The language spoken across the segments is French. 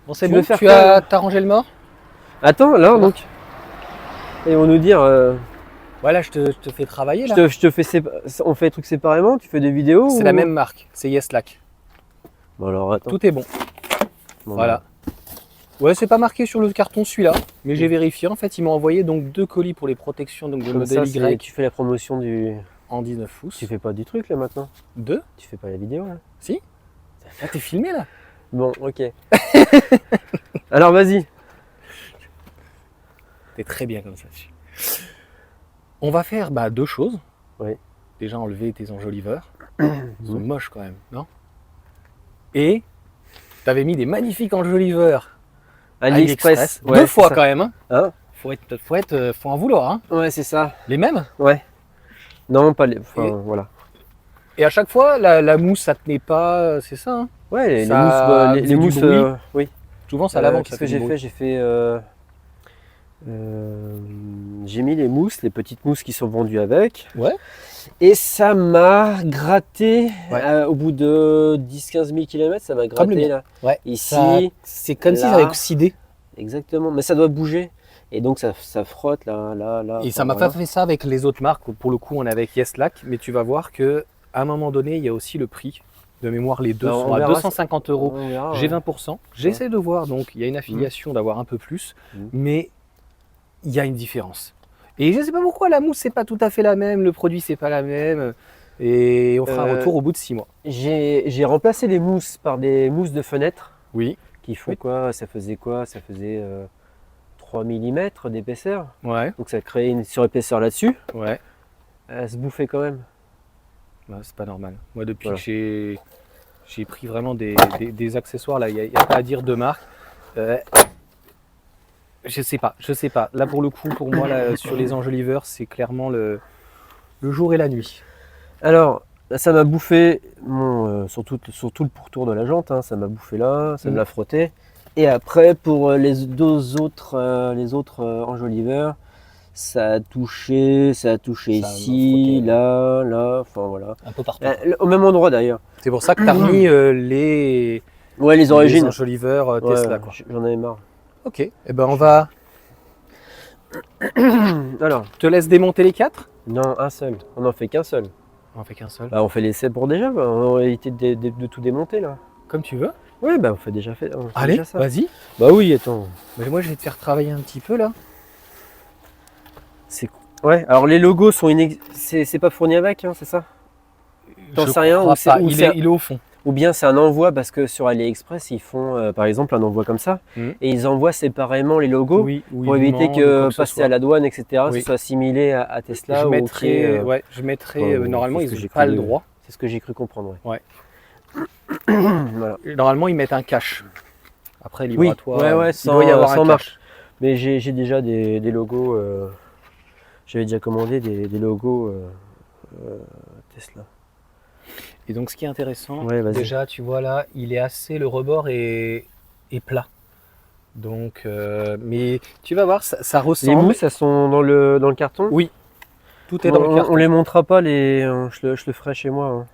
Bon, c'est bon, tu as rangé le mort? Attends, là, donc. Et on nous dire. Voilà, je te fais travailler là. On fait les trucs séparément, tu fais des vidéos. C'est la même marque, c'est Yeslac. Bon, alors attends. Tout est bon. Bon, voilà. Ouais, c'est pas marqué sur le carton celui-là, mais j'ai vérifié. En fait, ils m'ont envoyé donc 2 colis pour les protections donc de modèle Y. Tu fais la promotion du. En 19 pouces. Tu fais pas du truc là maintenant? 2? Tu fais pas la vidéo là? Si. Ah, t'es filmé là? Bon, ok. Alors vas-y. T'es très bien comme ça. On va faire 2 choses. Oui. Déjà enlever tes enjoliveurs. Ils sont moches quand même, non? Et t'avais mis des magnifiques enjoliveurs AliExpress. 2 fois quand même. Hein? Faut en vouloir. Hein. Ouais, c'est ça. Les mêmes? Ouais. Non, pas les. Enfin, voilà. Et à chaque fois, la mousse, ça tenait pas, c'est ça? Hein. Ouais, Ça les mousses. Oui. Souvent, c'est à l'avant que ça Qu'est-ce que j'ai fait? J'ai mis les mousses, les petites mousses qui sont vendues avec. Ouais. Et ça m'a gratté Ouais. au bout de 10-15 000 km, ça m'a gratté là. Ouais. Ici. C'est comme si ça avait oxydé. Exactement, mais ça doit bouger. Et donc ça frotte là. Et ça m'a pas fait ça avec les autres marques. Pour le coup, on est avec Yeslac, mais tu vas voir que à un moment donné, il y a aussi le prix. De mémoire, les deux sont à 250 €. J'ai 20%. J'essaie de voir, donc il y a une affiliation d'avoir un peu plus, mais il y a une différence. Et je ne sais pas pourquoi la mousse, c'est pas tout à fait la même, le produit, c'est pas la même. Et on fera un retour au bout de 6 mois. J'ai remplacé les mousses par des mousses de fenêtre. Oui. Qui font quoi? Ça faisait 3 mm d'épaisseur. Ouais. Donc ça crée une surépaisseur là-dessus. Ouais. Elle se bouffait quand même. C'est pas normal. Moi, depuis que j'ai pris vraiment des accessoires, là, il n'y a pas à dire de marque. Je sais pas. Là, pour le coup, pour moi, là, sur les enjoliveurs, c'est clairement le jour et la nuit. Alors, ça m'a bouffé, sur tout le pourtour de la jante, hein, ça m'a bouffé là, ça me l'a frotté. Et après, pour les autres enjoliveurs, ça a touché ici, là, enfin voilà. Un peu partout. Au même endroit d'ailleurs. C'est pour ça que tu as remis les origines. Les enjoliveurs Tesla. J'en avais marre. Ok, et ben on va. Alors, je te laisse démonter les 4? Non, un seul. On n'en fait qu'un seul. On en fait qu'un seul. On fait l'essai pour déjà. On va éviter de tout démonter là. Comme tu veux. Oui, on fait déjà fait. Allez, vas-y. Bah oui, attends. Mais moi, je vais te faire travailler un petit peu là. Ouais, alors les logos sont c'est pas fourni avec, hein, c'est ça? T'en sais rien ou il est au fond. Ou bien c'est un envoi parce que sur AliExpress ils font par exemple un envoi comme ça et ils envoient séparément les logos pour éviter que passer à la douane, etc. Ce soit assimilé à Tesla. Je mettrai normalement ils n'ont pas le droit. C'est ce que j'ai cru comprendre. Ouais. Voilà. Normalement ils mettent un cache. Après libre à toi. Il doit y avoir un cache. Mais j'ai déjà des logos. J'avais déjà commandé des logos Tesla. Et donc ce qui est intéressant, déjà tu vois là, il est assez, le rebord est plat. Donc, mais tu vas voir, ça ressemble. Les mousses, elles sont dans le carton? Oui, tout est dans le carton. On les montrera pas, je le ferai chez moi.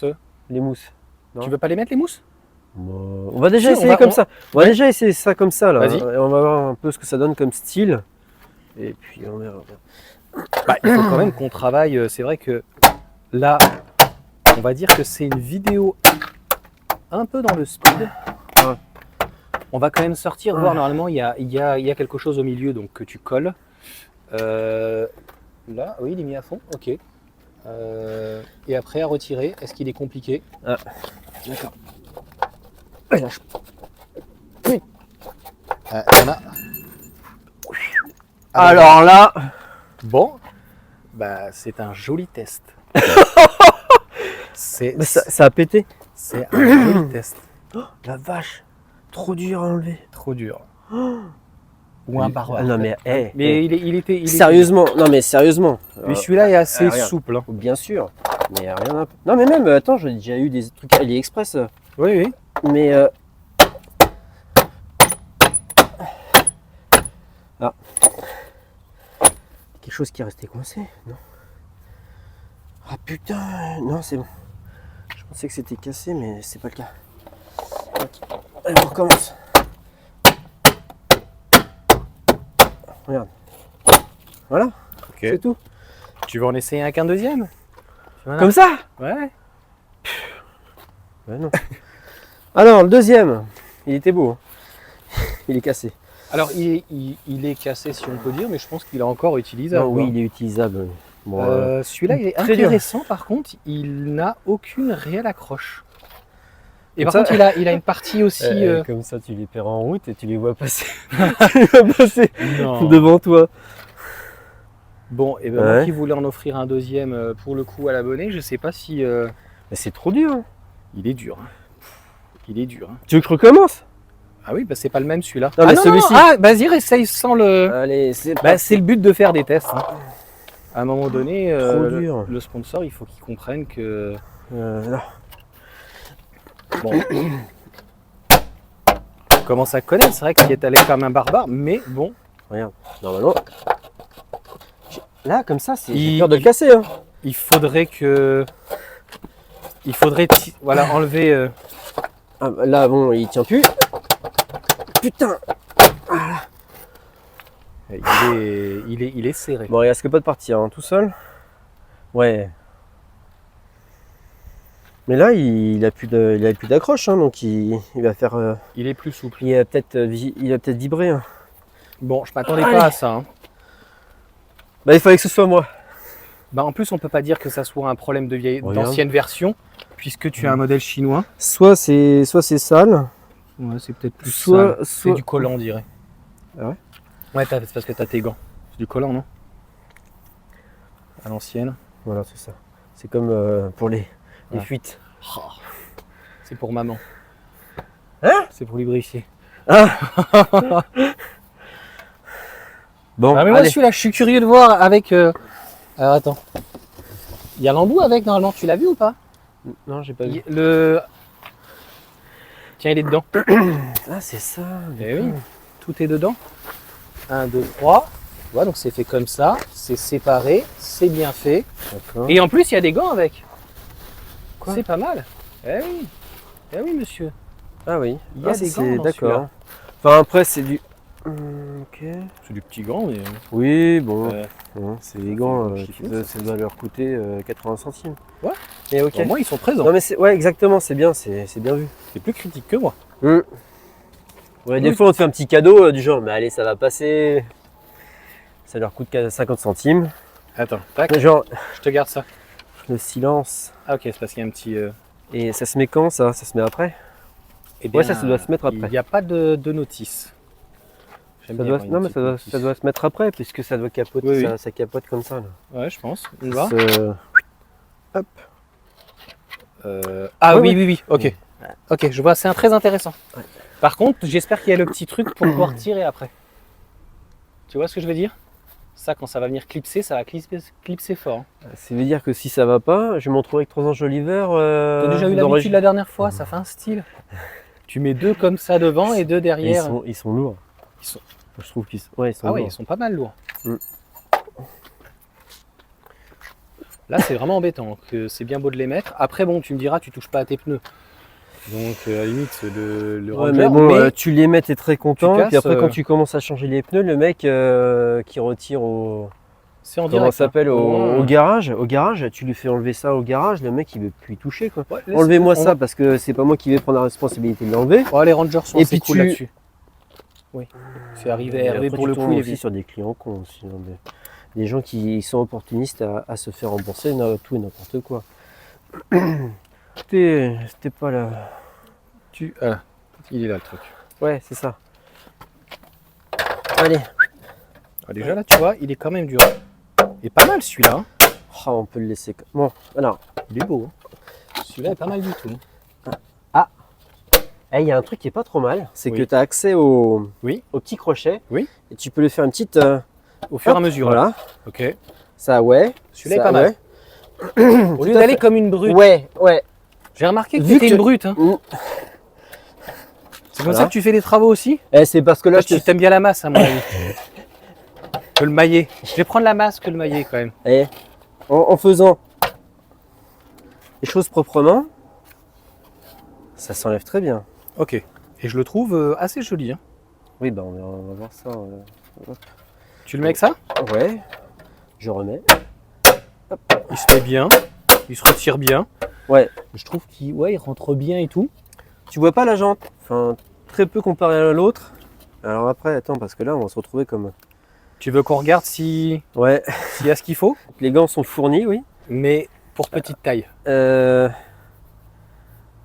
Hein. Les mousses. Non. Tu veux pas les mettre les mousses? On va déjà essayer comme ça. On va déjà essayer ça comme ça là. Et on va voir un peu ce que ça donne comme style. Et puis on verra. Il faut quand même qu'on travaille. C'est vrai que là, on va dire que c'est une vidéo un peu dans le speed. On va quand même sortir, voir normalement il y a quelque chose au milieu donc que tu colles. Là, oui, il est mis à fond, ok. Et après à retirer, est-ce qu'il est compliqué? D'accord. Alors là, bon, c'est un joli test. Ça a pété. C'est un joli test. Oh, la vache, trop dur à enlever. Trop dur. Ou un barreau. Non mais, il était. Sérieusement, non mais sérieusement. Mais celui-là est assez souple. Hein. Bien sûr. Mais rien. Non mais même, attends, j'ai déjà eu des trucs AliExpress. Oui. Mais Ah. Quelque chose qui est resté coincé, non? Ah putain, non c'est bon. Je pensais que c'était cassé, mais c'est pas le cas. Allez, on recommence. Regarde. Voilà, Ok. c'est tout. Tu veux en essayer avec un deuxième? Voilà. Comme ça? Ouais. Ouais, non. Alors, le deuxième, il était beau. Hein. Il est cassé. Alors, il est cassé, si on peut dire, mais je pense qu'il est encore utilisable. Non, oui, il est utilisable. Bon, celui-là, il est très dur. intéressant. Par contre, il n'a aucune réelle accroche. Et Comme par ça- contre, il a une partie aussi. Comme ça, tu les perds en route et tu les vois passer, tu les vois passer Non. devant toi. Bon, et ben Ouais. moi qui voulais en offrir un deuxième pour le coup à l'abonné, je sais pas si. Mais c'est trop dur. Hein. Il est dur. Hein. Il est dur. Hein. Tu veux que je recommence? Ah oui, bah c'est pas le même celui-là. Non, mais non, celui-ci. ah, vas-y, essaye sans le. Allez, c'est Bah, c'est le but de faire des tests. Hein. À un moment donné, Trop dur. le sponsor, il faut qu'il comprenne que. là. Bon. On commence à connaître, c'est vrai qu'il est allé comme un barbare, mais bon. Regarde, normalement. Là, comme ça, j'ai Il- peur de le casser. Hein. Il faudrait que. Il faudrait voilà, enlever. Ah, là, bon, il tient plus. Putain. Il est serré. Bon, il risque pas de partir hein, tout seul. Ouais. Mais là, il a plus d'accroche, hein, donc il va faire. Il est plus souple. Il va peut-être vibrer. Hein. Bon, je m'attendais Allez. pas à ça. Hein. Bah, il fallait que ce soit moi. Bah, en plus, on peut pas dire que ça soit un problème Regarde. d'ancienne version, puisque tu as un modèle chinois. Soit c'est sale, Ouais, c'est peut-être plus soit, sale. soit C'est du collant, on dirait. Ah ouais. Ouais, c'est parce que tu as tes gants. C'est du collant, non? À l'ancienne. Voilà, c'est ça. C'est comme pour les Ouais. fuites. Oh, c'est pour maman. Hein? C'est pour lubrifier. Bon, Ah, mais moi, allez. celui-là, je suis curieux de voir avec. Alors, attends. Il y a l'embout avec, normalement. Tu l'as vu ou pas? Non, j'ai pas vu. Tiens, il est dedans. Ah, c'est ça. Eh oui, tout est dedans. 1, 2, 3. Tu vois, donc c'est fait comme ça. C'est séparé. C'est bien fait. D'accord. Et en plus, il y a des gants avec. Quoi? C'est pas mal. Eh oui. Eh oui, monsieur. Ah oui. Il y a Ah, des ça, gants c'est dans d'accord. celui-là. Enfin, après, c'est du. Ok. C'est du petit gant, mais. Oui, bon. Ouais. Bon, c'est les gants. c'est bon, Ça doit leur coûter 80 centimes. Ouais. Mais ok. Au moins, ils sont présents. Non, mais c'est ouais, exactement. C'est bien. C'est bien vu. C'est plus critique que moi. Ouais, des Oui. fois, on te fait un petit cadeau du genre, mais allez, ça va passer. Ça leur coûte 50 centimes. Attends, tac, Mais genre, je te garde ça. le silence. Ah, ok, c'est parce qu'il y a un petit. Et ça se met quand ça? Ça se met après? Eh Ouais, ça doit se mettre après. Il n'y a pas de notice. J'aime Ça bien doit, quand il y a non, une mais petite notice. ça doit se mettre après, puisque ça doit capoter, Oui, oui. ça capote comme ça. Là. Ouais, je pense. On va. Hop. Ah Ouais, oui, ouais. oui, oui. Ok. Ok, je vois. C'est un très intéressant. Ouais. Par contre, j'espère qu'il y a le petit truc pour pouvoir tirer après. Tu vois ce que je veux dire? Ça, quand ça va venir clipser, ça va clipser fort. Hein. Ça veut dire que si ça va pas, je vais m'en trouver avec 3 enjoliveurs. T'as déjà eu l'habitude la dernière fois, ça fait un style. Tu mets deux comme ça devant et deux derrière. Ils sont lourds. Ils sont- Je trouve qu'ils sont. Ouais, ils sont Ah oui, lourds. ils sont pas mal lourds. Mm. Là, c'est vraiment embêtant. Que c'est bien beau de les mettre. Après, bon, tu me diras, tu touches pas à tes pneus. Donc, à la limite, le Ouais, Ranger, mais bon, mais tu les mets, t'es très content. tu Puis après, casses, quand tu commences à changer les pneus, le mec qui retire au. c'est en Comment direct. ça s'appelle hein. au garage. Au garage, tu lui fais enlever ça au garage, le mec il veut plus y toucher quoi. Ouais, laisse- Enlevez-moi on ça parce que c'est pas moi qui vais prendre la responsabilité de l'enlever. va- Ouais, les Rangers sont Et assez puis cool tu- là-dessus. Oui. C'est arrivé Et Hervé après, pour tu le tombes coup, il est aussi bien. sur des clients cons aussi. Hein, des gens qui sont opportunistes à se faire rembourser tout et n'importe quoi. C'était pas là. Ah, il est là le truc. Ouais, c'est ça. Allez. Ah, déjà là, tu vois, il est quand même dur. Et pas mal celui-là. Hein. Oh, on peut le laisser. Bon, alors. Il est beau. Hein. Celui-là est pas mal du tout. Il y a un truc qui est pas trop mal, c'est Oui. que tu as accès au petit crochet. Oui. Et tu peux le faire une petite. Au fur et à hop, mesure. Là. Voilà. Ok. Ça, ouais. Celui-là est ça, pas mal. ouais. Au lieu Tout à d'aller fait. comme une brute. Ouais, ouais. J'ai remarqué que Vu c'était que- une brute. Hein. Mm. C'est comme Voilà. ça que tu fais les travaux aussi? C'est parce que là, Toi, tu t'aimes bien la masse, à mon avis. Que le maillet. Je vais prendre la masse que le maillet quand même. Et en faisant les choses proprement, ça s'enlève très bien. Ok. Et je le trouve assez joli. Hein. Oui, bah on va voir ça. Tu le mets avec ça? Ouais. Je remets. Il se met bien. Il se retire bien. Ouais. Je trouve qu'il il rentre bien et tout. Tu vois pas la jante? Enfin, très peu comparé à l'autre. Alors après, attends, parce que là, on va se retrouver comme... Tu veux qu'on regarde si Ouais. s'il y a ce qu'il faut? Les gants sont fournis, oui. Mais pour petite taille.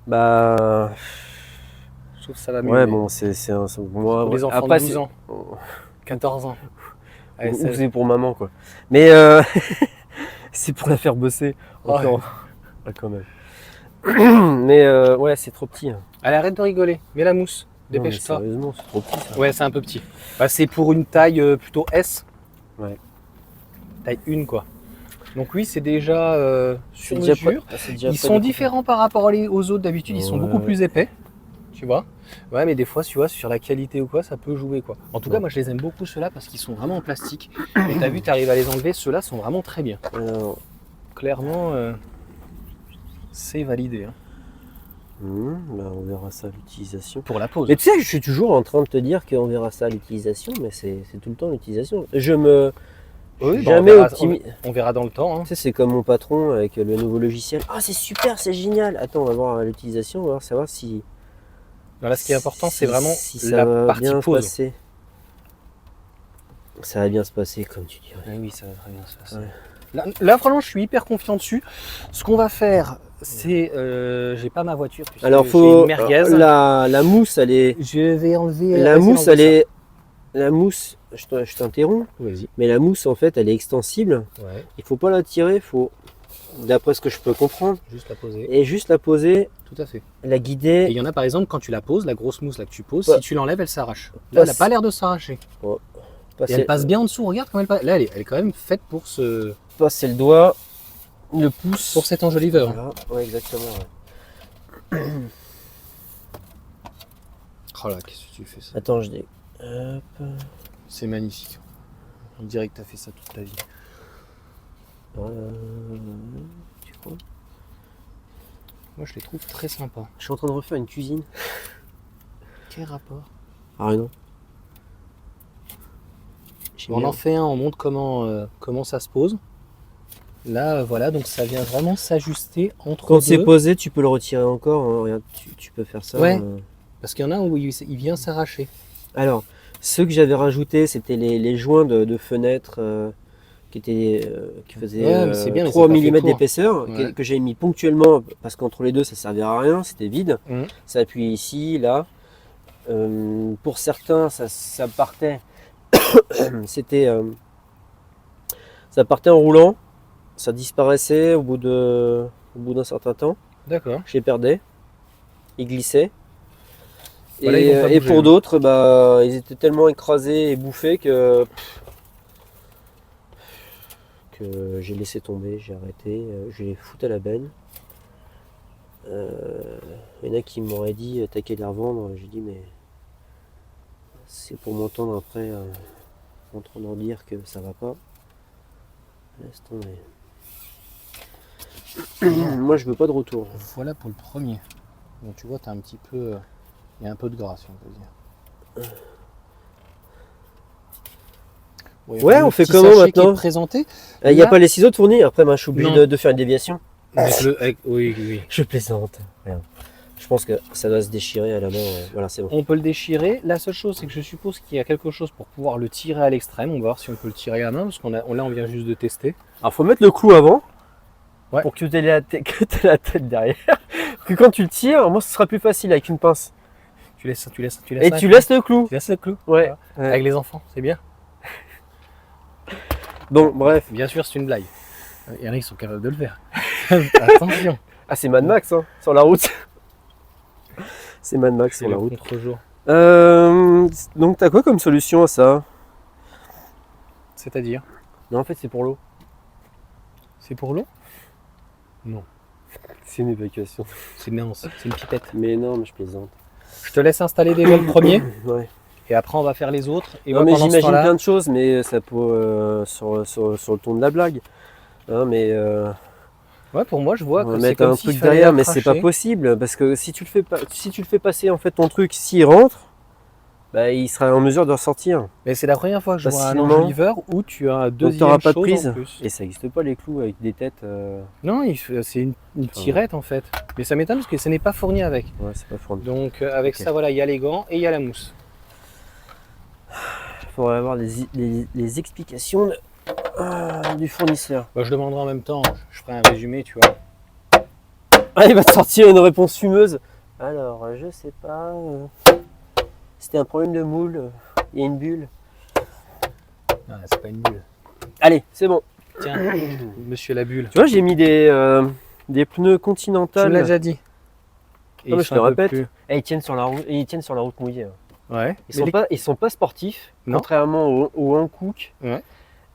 Bah... Je trouve que ça va mieux. Ouais, mais bon, c'est moi. pour les enfants Après, de 12 ans, 14 ans. Allez, Ou 16. c'est pour maman, quoi. Mais c'est pour la faire bosser. Encore. Ah, quand même. Mais ouais, c'est trop petit. Hein. Allez, arrête de rigoler. Mets la mousse. Non, mais Dépêche-toi. sérieusement, c'est trop petit. Ça. Ouais, c'est un peu petit. Bah, c'est pour une taille plutôt S. Ouais. Taille 1, quoi. Donc oui, c'est déjà sur C'est mesure. c'est déjà Ils pas sont découpé. différents par rapport aux autres. D'habitude, ils sont beaucoup plus épais. Tu vois? Ouais, mais des fois, tu vois, sur la qualité ou quoi, ça peut jouer, quoi. En tout cas, moi, je les aime beaucoup, ceux-là, parce qu'ils sont vraiment en plastique. Et t'as vu, t'arrives à les enlever. Ceux-là sont vraiment très bien. Clairement, c'est validé. Hein. Bah, on verra ça à l'utilisation. Pour la pause. Mais tu sais, je suis toujours en train de te dire qu'on verra ça à l'utilisation, mais c'est tout le temps l'utilisation. Je me... Oui, jamais optimise. On verra dans le temps. Hein. Tu sais, c'est comme mon patron avec le nouveau logiciel. Ah, c'est super, c'est génial. Attends, on va voir l'utilisation, on va savoir si... Là, ce qui est important, c'est vraiment ça la va partie bien pause. se passer. Ça va bien se passer, comme tu dis. Ouais. Oui, ça va très bien se passer. Ouais. Là, vraiment, je suis hyper confiant dessus. Ce qu'on va faire, c'est... j'ai pas ma voiture, puisque Alors, j'ai faut... une merguez. La mousse, elle est... Je vais enlever... La mousse, elle est... La mousse, je t'interromps, Vas-y. mais la mousse, en fait, elle est extensible. Ouais, Il faut pas la tirer, faut... D'après ce que je peux comprendre. juste la poser. Et juste la poser, Tout à fait. la Et guider. il y en a, par exemple, quand tu la poses, la grosse mousse là que tu poses, Ouais. si tu l'enlèves, elle s'arrache. Là, elle n'a Passe- pas l'air de s'arracher. Et passer, elle passe bien en dessous. Regarde comment elle passe. Là, elle est quand même faite pour passer le doigt, le pouce. pour cet enjoliveur. Voilà. Ouais, exactement. Ouais. Oh là, qu'est-ce que tu fais ça? Attends, je dis. Hop. C'est magnifique. On dirait que tu as fait ça toute ta vie. Tu crois? Moi, je les trouve très sympas. Je suis en train de refaire une cuisine. Quel rapport? Ah non. On en fait un, on montre comment ça se pose. Là, voilà, donc ça vient vraiment s'ajuster entre Quand deux. c'est posé, tu peux le retirer encore. Hein. Regarde, tu peux faire ça. Ouais. Parce qu'il y en a où il vient s'arracher. Alors, ceux que j'avais rajoutés, c'était les joints de fenêtres qui faisaient Ouais, mais c'est bien, mais 3 c'est pas fait mm pour. d'épaisseur, Ouais. que j'ai mis ponctuellement parce qu'entre les deux, ça servait à rien, c'était vide. Mhm. Ça appuie ici, là. Pour certains, ça partait. Ça partait en roulant, ça disparaissait au bout d'un certain temps. D'accord. Je les perdais, ils glissaient. Voilà, ils vont pas Et bouger, pour hein. d'autres, bah, ils étaient tellement écrasés et bouffés que j'ai laissé tomber, j'ai arrêté, je les foutais à la benne. Il y en a qui m'auraient dit t'as qu'à les revendre. J'ai dit mais c'est pour m'entendre après en train de dire que ça va pas. Laisse tomber. Moi je veux pas de retour. Voilà pour le premier. Donc tu vois, tu as un petit peu... Il y a un peu de gras, si on peut dire. Bon, Ouais, le on fait petit comment sachet qui maintenant est présenté. Il n'y a Là- pas les ciseaux de fournis, après moi, je suis obligé Non. de faire une déviation. Oui. Je plaisante. Regarde. Je pense que ça doit se déchirer à la main. Voilà, c'est bon. On peut le déchirer. La seule chose, c'est que je suppose qu'il y a quelque chose pour pouvoir le tirer à l'extrême. On va voir si on peut le tirer à la main, parce là, on vient juste de tester. Alors faut mettre le clou avant. Ouais. Pour que tu aies la tête derrière. Que quand tu le tires, moi ce sera plus facile avec une pince. Tu laisses Et tu laisses le clou. Tu laisses le clou. Ouais. Voilà. Avec les enfants, c'est bien. Bon, bref. Bien sûr, c'est une blague. Il y en a qui sont capables de le faire. Attention. Ah, c'est Mad Max hein, sur la route. C'est Mad Max C'est sur le la route. contre-jour. Donc t'as quoi comme solution à ça? C'est-à-dire, Non, en fait c'est pour l'eau. c'est pour l'eau? Non. C'est une évacuation. C'est une pipette. Mais non, mais je plaisante. Je te laisse installer déjà le premier. Ouais. et après on va faire les autres. Et non, ouais, mais pendant ce j'imagine temps-là, plein de choses, mais ça peut sur le ton de la blague. Hein, mais ouais, pour moi je vois on que va c'est mettre comme un s'il truc fallait derrière, la mais c'est pas cracher. possible parce que si tu le fais passer en fait ton truc, s'il rentre, bah, il sera en mesure de ressortir. Mais c'est la première fois que je vois un Facilement. enjoliveur où tu as un Donc tu n'auras deuxième pas de chose en prise. plus. Et ça n'existe pas les clous avec des têtes. Non, c'est une tirette en fait. Mais ça m'étonne parce que ce n'est pas fourni avec. Ouais, c'est pas fourni. Donc avec Ok. ça, voilà, il y a les gants et il y a la mousse. Il faudrait avoir les explications du fournisseur. Bah, je demanderai en même temps, je ferai un résumé, tu vois. Ah, il va te sortir une réponse fumeuse. Alors, je sais pas. C'était un problème de moule. Il y a une bulle. Ah, c'est pas une bulle. Allez, c'est bon. Tiens, monsieur la bulle. Tu vois, j'ai mis des pneus Tu Continental. me l'as déjà dit. Et Non, mais ils je sont te un peu répète. plus- Ils tiennent sur la route mouillée. Hein. Ouais. Ils sont pas sportifs, Non. contrairement au Hankook. Ouais.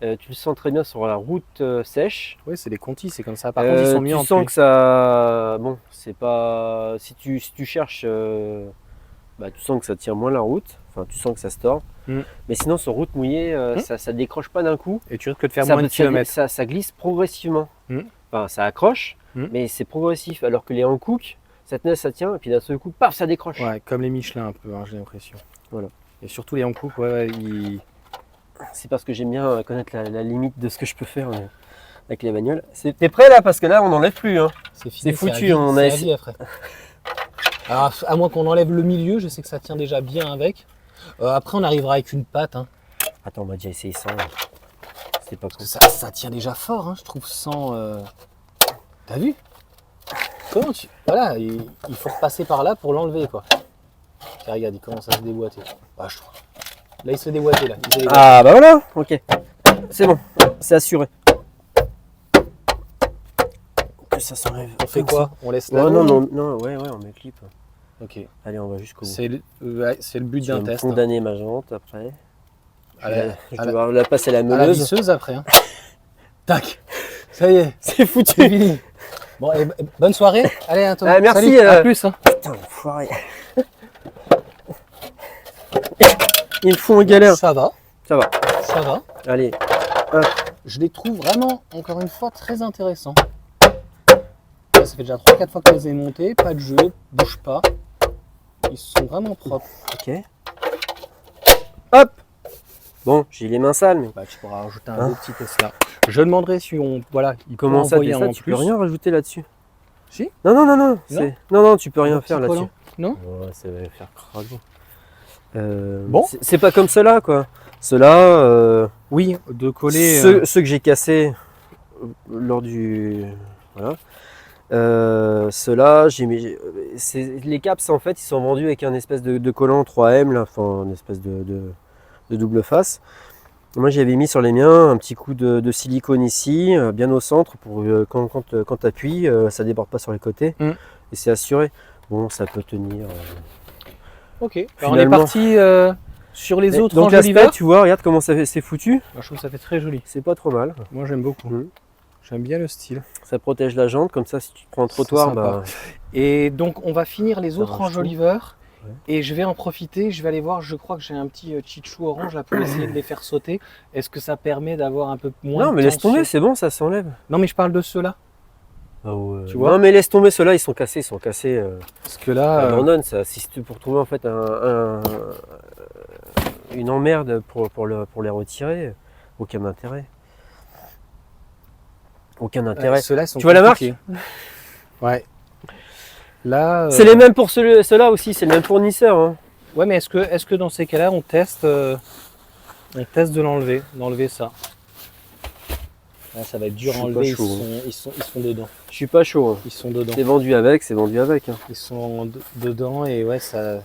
Tu le sens très bien sur la route sèche. Ouais, c'est des Conti, c'est comme ça. Par contre, ils sont mis tu en sens pluie. que ça, bon, c'est pas. Si tu cherches, bah, tu sens que ça tient moins la route. Enfin, tu sens que ça se tord. Mm. Mais sinon, sur route mouillée, ça décroche pas d'un coup. Et tu risques de faire Ça, moins de kilomètres. ça glisse progressivement. Mm. Enfin, ça accroche, mais c'est progressif. Alors que les Hankook, cette neige, ça tient, et puis d'un seul coup, paf, ça décroche. Ouais, comme les Michelin un peu, hein, j'ai l'impression. Voilà. Et surtout les Hankook, ouais, C'est parce que j'aime bien connaître la limite de ce que je peux faire avec les bagnoles. T'es prêt là? Parce que là, on n'enlève plus. Hein. c'est foutu, à vie, on c'est a à essayé. vie après. Alors, à moins qu'on enlève le milieu, je sais que ça tient déjà bien avec. Après, on arrivera avec une patte. Hein, Attends, on va déjà essayer sans. C'était pas parce cool. que ça tient déjà fort, hein, je trouve, sans. T'as vu? Comment tu. Voilà, il faut repasser par là pour l'enlever, quoi. Tiens, regarde, il commence à se déboîter. Bah, je trouve. Là, il se déboîtait, là. Il se déboîtait. Ah bah voilà, ok. C'est bon, c'est assuré. Que ça s'enlève. On fait quoi? On laisse là? Ouais, non, ouais, on met le clip. Ok. Allez, on va jusqu'au bout. C'est le but Tu vas d'un me test. Hein. condamner ma jante après. À la, Je vais la passer à la à la meuleuse. visseuse après. Hein. Tac. Ça y est, C'est c'est foutu. fini. Bon, et bonne soirée. Allez, à toi. Ah, merci, Salut, à plus. Hein. Putain, l'enfoiré. Ils me font en galère. Ça va, Ça va. ça va. Allez. Je les trouve vraiment, encore une fois, très intéressants. Ça fait déjà 3-4 fois que je les ai montés. Pas de jeu, bouge pas. Ils sont vraiment propres. Ok. Hop. Bon, j'ai les mains sales, mais Bah, tu pourras rajouter un beau petit Tesla. Je demanderai si on. Voilà, il peut comment ça, envoyer ça un en tu plus. peux rien rajouter là-dessus? Si. Non. Non, tu peux rien Un petit faire là-dessus. collant. Non. Ouais, ça va faire craquer. Bon. C'est pas comme ceux-là, quoi. Ceux-là, Oui, de coller. ceux que j'ai cassés lors du. Voilà. Ceux-là, les caps, en fait, ils sont vendus avec un espèce de collant 3M, là, enfin, une espèce de double face. Moi, j'avais mis sur les miens un petit coup de silicone ici, bien au centre, pour quand tu appuies, ça déborde pas sur les côtés. Mm. Et c'est assuré. Bon, ça peut tenir. Ok. Alors, on est Finalement. parti sur les autres Donc l'aspect, enjoliveurs. tu vois, regarde comment c'est foutu. Je trouve que ça fait très joli. C'est pas trop mal. Moi, j'aime beaucoup. Mm. J'aime bien le style. Ça protège la jante, comme ça, si tu te prends un trottoir, sympa. bah. Et donc, on va finir les Ça autres range tout. enjoliveurs. Ouais. Et je vais en profiter. Je vais aller voir. Je crois que j'ai un petit chichou orange là pour essayer de les faire sauter. Est-ce que ça permet d'avoir un peu moins Non, de mais laisse tension tomber, c'est bon, ça s'enlève. Non, mais je parle de ceux-là. Tu vois. Non, mais laisse tomber, ceux-là, ils sont cassés. Parce que là. Abandonne ça. Si c'est pour trouver en fait une emmerde pour les retirer, aucun intérêt. Aucun intérêt. Ceux-là sont Tu vois la compliqués. Ouais. Là. C'est les mêmes pour ceux-là aussi, c'est le même fournisseur. Hein. Ouais, mais est-ce que dans ces cas-là, on teste de d'enlever ça. Là, ça va être dur Je à suis enlever. pas chaud, Ils sont dedans. Je suis pas chaud. Hein. Ils sont dedans. C'est vendu avec, c'est vendu avec. Hein. Ils sont dedans et ouais, ça.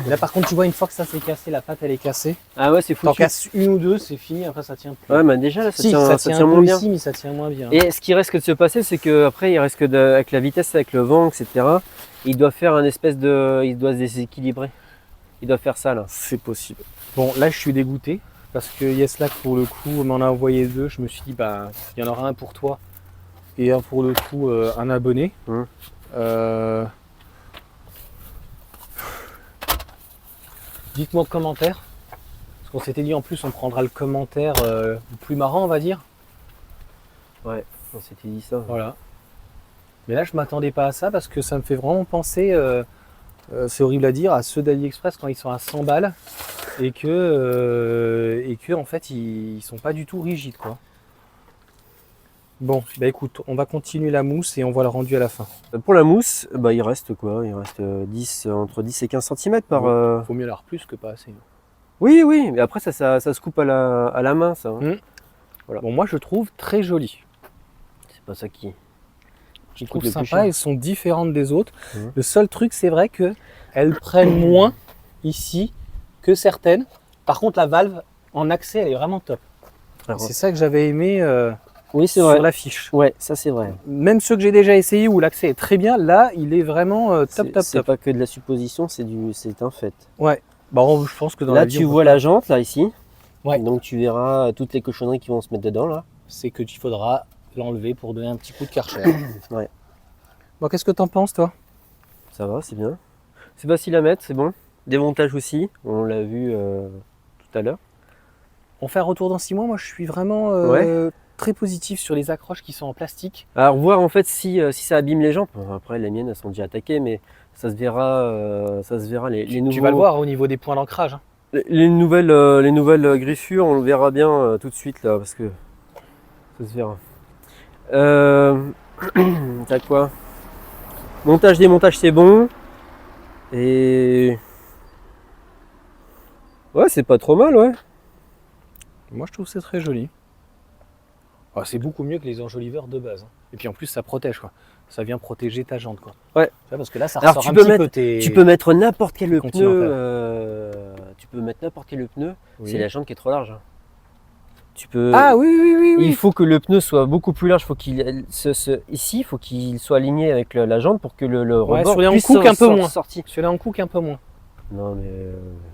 Là, par contre, tu vois, une fois que ça s'est cassé, la pâte elle est cassée. Ah ouais, c'est T'en foutu. casses une ou deux, c'est fini. Après, ça tient plus. Ouais, mais déjà là, ça Si, tient, ça ça tient tient un moins peu bien. ici, mais ça tient moins bien. Et ce qui risque de se passer, c'est qu'après, il risque avec la vitesse, avec le vent, etc., il doit faire un espèce de. Il doit se déséquilibrer. Il doit faire ça là. C'est possible. Bon, là, je suis dégoûté parce que Yeslac, pour le coup, m'en a envoyé deux. Je me suis dit, bah, il y en aura un pour toi et un pour le coup, un abonné. Dites-moi en commentaire. Parce qu'on s'était dit en plus on prendra le commentaire le plus marrant on va dire. Ouais, on s'était dit ça. Voilà. Mais là je m'attendais pas à ça parce que ça me fait vraiment penser, c'est horrible à dire, à ceux d'AliExpress quand ils sont à 100 balles et que en fait ils sont pas du tout rigides quoi. Bon, bah écoute, on va continuer la mousse et on voit le rendu à la fin. Pour la mousse, bah, il reste quoi? Il reste 10, entre 10 et 15 cm par... Faut mieux l'avoir plus que pas assez. Oui, oui, mais après ça se coupe à la main ça. Hein. Voilà. Bon, moi je trouve très joli. C'est pas ça qui... Je trouve sympa, elles sont différentes des autres. Le seul truc c'est vrai que elles prennent moins ici que certaines. Par contre la valve en accès elle est vraiment top. C'est ça que j'avais aimé oui, c'est sur vrai. l'affiche. Ouais, ça c'est vrai. Même ceux que j'ai déjà essayé où l'accès est très bien, là il est vraiment top. C'est pas que de la supposition, c'est un fait. Ouais. Bon, je pense que dans là la vie, tu vois la jante là ici. Ouais. Donc tu verras toutes les cochonneries qui vont se mettre dedans là. C'est que il faudra l'enlever pour donner un petit coup de Karcher. Ouais. Bon, qu'est-ce que t'en penses toi? Ça va, c'est bien. C'est facile à mettre, c'est bon. Démontage aussi, on l'a vu tout à l'heure. On fait un retour dans 6 mois, moi je suis vraiment très positif sur les accroches qui sont en plastique. Alors voir en fait si ça abîme les jantes. Bon, après les miennes elles sont déjà attaquées, mais ça se verra les nouveaux... Tu vas le voir au niveau des points d'ancrage. Hein. Les nouvelles griffures, on le verra bien tout de suite là, parce que ça se verra. T'as quoi? Montage, démontage c'est bon. Et... ouais, c'est pas trop mal, ouais. Moi je trouve que c'est très joli. Oh, c'est beaucoup mieux que les enjoliveurs de base. Hein. Et puis en plus ça protège quoi. Ça vient protéger ta jante quoi. Ouais. Parce que là ça ressort tu peux mettre n'importe quel pneu. Tu peux mettre n'importe quel pneu. Oui. C'est la jante qui est trop large. Hein. Tu peux... Ah oui. Il faut que le pneu soit beaucoup plus large. Faut qu'il ici, il faut qu'il soit aligné avec la jante pour que le rebord puisse sortir. Celui-là en cook un peu moins. Non mais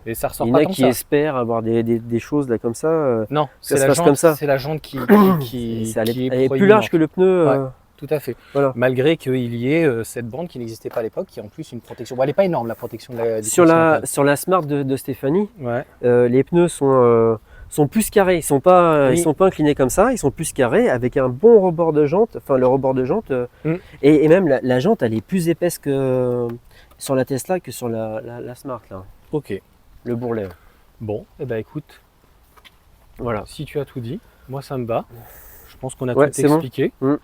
et ça ressort il y en a qui espèrent avoir des choses là comme ça. Non, c'est la jante comme ça. C'est la jante qui est plus large que le pneu. Ouais, tout à fait. Voilà. Malgré qu'il y ait cette bande qui n'existait pas à l'époque, qui a en plus une protection. Bon, elle n'est pas énorme la protection de la. Sur la Smart de Stéphanie, ouais. Les pneus sont plus carrés. Ils sont pas inclinés comme ça. Ils sont plus carrés avec un bon rebord de jante. Enfin le rebord de jante et même la jante elle est plus épaisse que sur la Tesla que sur la Smart là. Ok. Le bourrelet. Bon, et ben écoute, voilà. Si tu as tout dit, moi ça me va. Je pense qu'on a tout expliqué. Bon.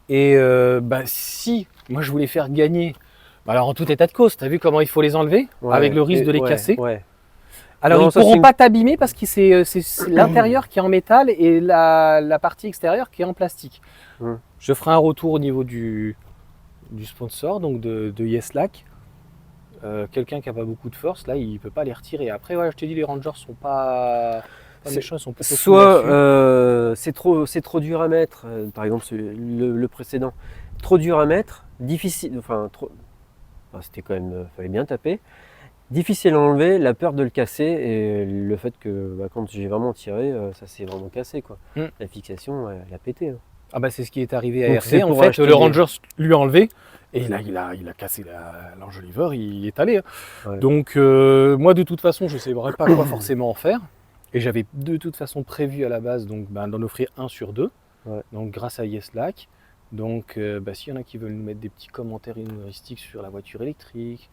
Et si moi je voulais faire gagner, alors en tout état de cause, tu as vu comment il faut les enlever avec le risque de les casser. Ouais. Alors ils ne pourront pas t'abîmer parce que c'est l'intérieur qui est en métal et la partie extérieure qui est en plastique. Je ferai un retour au niveau du sponsor, donc de Yeslac. Quelqu'un qui n'a pas beaucoup de force, là il ne peut pas les retirer. Après, je te dis, les Rangers sont pas méchants, ils sont plutôt soit c'est trop dur à mettre, par exemple le précédent, trop dur à mettre, difficile, c'était quand même, fallait bien taper, difficile à enlever, la peur de le casser et le fait que quand j'ai vraiment tiré, ça s'est vraiment cassé quoi. La fixation elle a pété. Hein. Ah bah c'est ce qui est arrivé à RC en fait, le Rangers lui a enlevé. Et là, il a cassé l'enjoliveur, il est allé. Ouais. Donc, moi, de toute façon, je ne saurais pas quoi forcément en faire. Et j'avais de toute façon prévu à la base d'en offrir 1 sur 2. Ouais. Donc, grâce à Yeslac. Donc, s'il y en a qui veulent nous mettre des petits commentaires humoristiques sur la voiture électrique,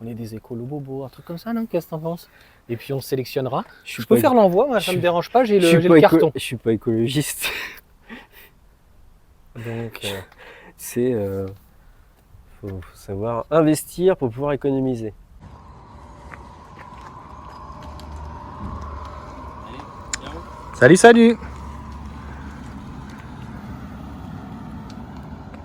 on est des écolos bobos, un truc comme ça, non? Qu'est-ce que t'en penses? Et puis, on sélectionnera. Je peux faire l'envoi, moi, ça ne me dérange pas, j'ai le carton. Je ne suis pas écologiste. Donc, c'est... faut savoir investir pour pouvoir économiser. Salut, salut!